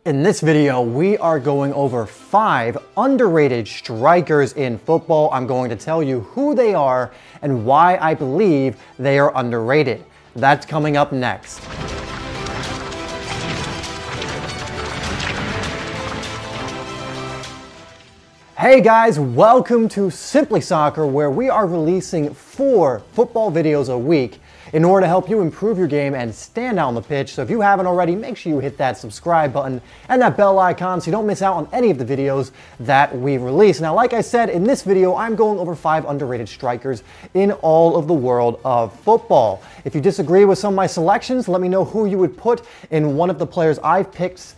In this video, we are going over 5 underrated strikers in football. I'm going to tell you who they are and why I believe they are underrated. That's coming up next. Hey guys, welcome to Simply Soccer, where we are releasing 4 football videos a week in order to help you improve your game and stand out on the pitch. So if you haven't already, make sure you hit that subscribe button and that bell icon so you don't miss out on any of the videos that we release. Now, like I said, in this video, I'm going over 5 underrated strikers in all of the world of football. If you disagree with some of my selections, let me know who you would put in one of the players I've picked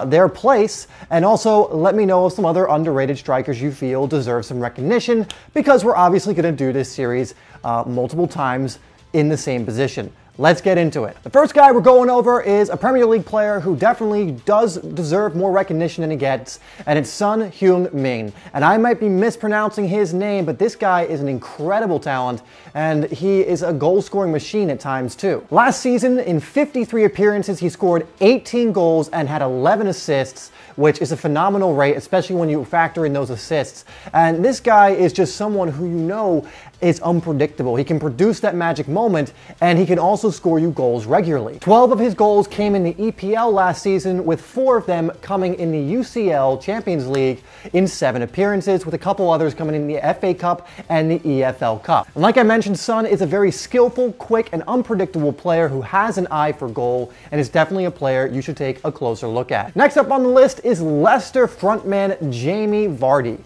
their place, and also let me know of some other underrated strikers you feel deserve some recognition, because we're obviously going to do this series multiple times in the same position. Let's get into it. The first guy we're going over is a Premier League player who definitely does deserve more recognition than he gets, and it's HeungMin. And I might be mispronouncing his name, but this guy is an incredible talent, and he is a goal-scoring machine at times too. Last season, in 53 appearances, he scored 18 goals and had 11 assists, which is a phenomenal rate, especially when you factor in those assists. And this guy is just someone who you know is unpredictable. He can produce that magic moment, and he can also score you goals regularly. 12 of his goals came in the EPL last season, with 4 of them coming in the UCL Champions League in 7 appearances, with a couple others coming in the FA Cup and the EFL Cup. And like I mentioned, Son is a very skillful, quick, and unpredictable player who has an eye for goal, and is definitely a player you should take a closer look at. Next up on the list is Leicester frontman Jamie Vardy.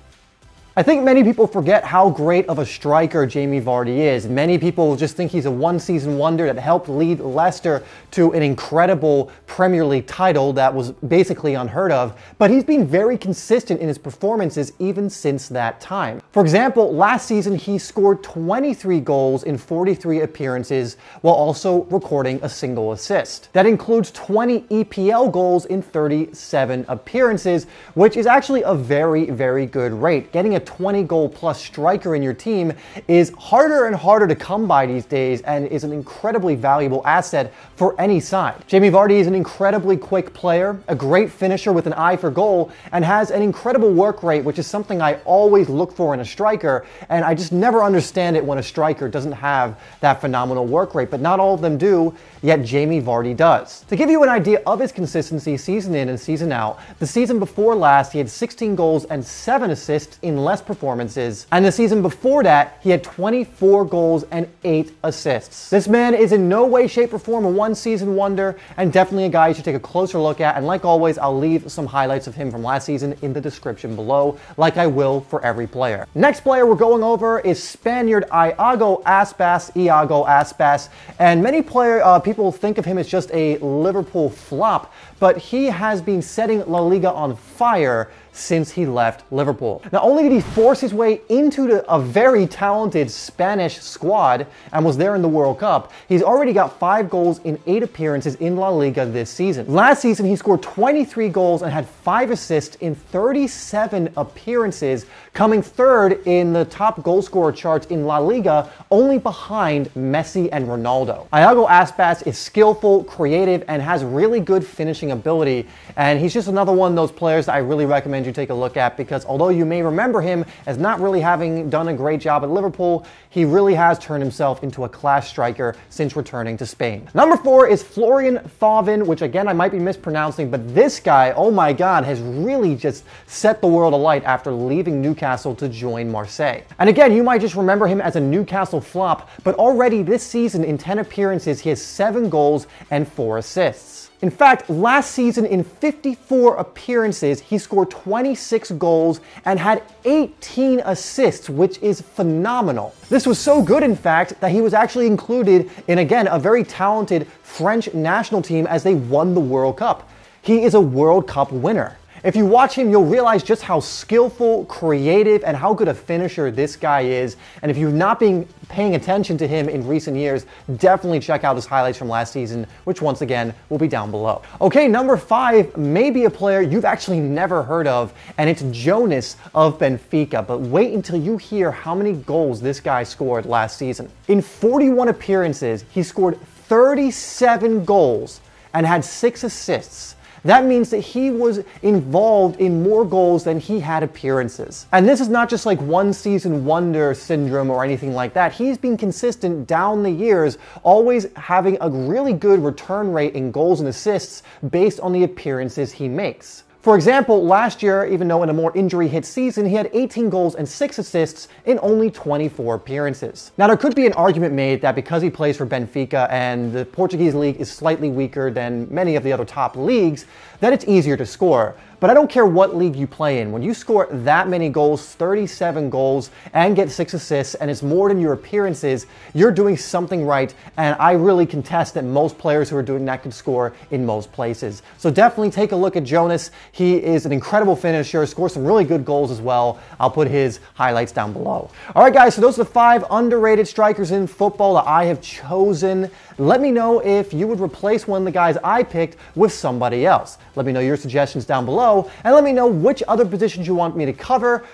I think many people forget how great of a striker Jamie Vardy is. Many people just think he's a one-season wonder that helped lead Leicester to an incredible Premier League title that was basically unheard of, but he's been very consistent in his performances even since that time. For example, last season he scored 23 goals in 43 appearances while also recording a single assist. That includes 20 EPL goals in 37 appearances, which is actually a very, very good rate. Getting a 20-goal plus striker in your team is harder and harder to come by these days, and is an incredibly valuable asset for any side. Jamie Vardy is an incredibly quick player, a great finisher with an eye for goal, and has an incredible work rate, which is something I always look for in a striker, and I just never understand it when a striker doesn't have that phenomenal work rate, but not all of them do, yet Jamie Vardy does. To give you an idea of his consistency season in and season out, the season before last he had 16 goals and 7 assists in less performances, and the season before that he had 24 goals and 8 assists. This man is in no way, shape, or form a one-season wonder, and definitely a guy you should take a closer look at, and like always, I'll leave some highlights of him from last season in the description below, like I will for every player. Next player we're going over is Spaniard Iago Aspas, and many people think of him as just a Liverpool flop, but he has been setting La Liga on fire since he left Liverpool. Not only did he force his way into a very talented Spanish squad and was there in the World Cup, he's already got 5 goals in 8 appearances in La Liga this season. Last season, he scored 23 goals and had 5 assists in 37 appearances, coming 3rd in the top goal scorer charts in La Liga, only behind Messi and Ronaldo. Iago Aspas is skillful, creative, and has really good finishing ability, and he's just another one of those players that I really recommend you take a look at, because although you may remember him as not really having done a great job at Liverpool, he really has turned himself into a class striker since returning to Spain. Number 4 is Florian Thauvin, which again I might be mispronouncing, but this guy, oh my god, has really just set the world alight after leaving Newcastle to join Marseille. And again, you might just remember him as a Newcastle flop, but already this season in 10 appearances he has 7 goals and 4 assists. In fact, last season in 54 appearances, he scored 26 goals and had 18 assists, which is phenomenal. This was so good, in fact, that he was actually included in, again, a very talented French national team as they won the World Cup. He is a World Cup winner. If you watch him, you'll realize just how skillful, creative, and how good a finisher this guy is. And if you've not been paying attention to him in recent years, definitely check out his highlights from last season, which once again will be down below. Okay, number 5 may be a player you've actually never heard of, and it's Jonas of Benfica. But wait until you hear how many goals this guy scored last season. In 41 appearances, he scored 37 goals and had 6 assists. that means that he was involved in more goals than he had appearances. And this is not just like one season wonder syndrome or anything like that. He's been consistent down the years, always having a really good return rate in goals and assists based on the appearances he makes. For example, last year, even though in a more injury-hit season, he had 18 goals and 6 assists in only 24 appearances. Now, there could be an argument made that because he plays for Benfica and the Portuguese league is slightly weaker than many of the other top leagues, that it's easier to score. But I don't care what league you play in. When you score that many goals, 37 goals, and get 6 assists, and it's more than your appearances, you're doing something right. And I really contest that most players who are doing that can score in most places. So definitely take a look at Jonas. He is an incredible finisher, scores some really good goals as well. I'll put his highlights down below. All right, guys, so those are the 5 underrated strikers in football that I have chosen. Let me know if you would replace one of the guys I picked with somebody else. Let me know your suggestions down below, and let me know which other positions you want me to cover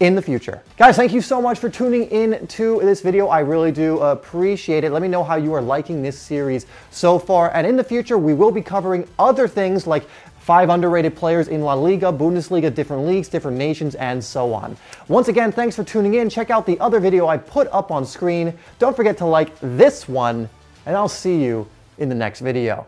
in the future. Guys, thank you so much for tuning in to this video. I really do appreciate it. Let me know how you are liking this series so far, and in the future, we will be covering other things like 5 underrated players in La Liga, Bundesliga, different leagues, different nations, and so on. Once again, thanks for tuning in. Check out the other video I put up on screen. Don't forget to like this one, and I'll see you in the next video.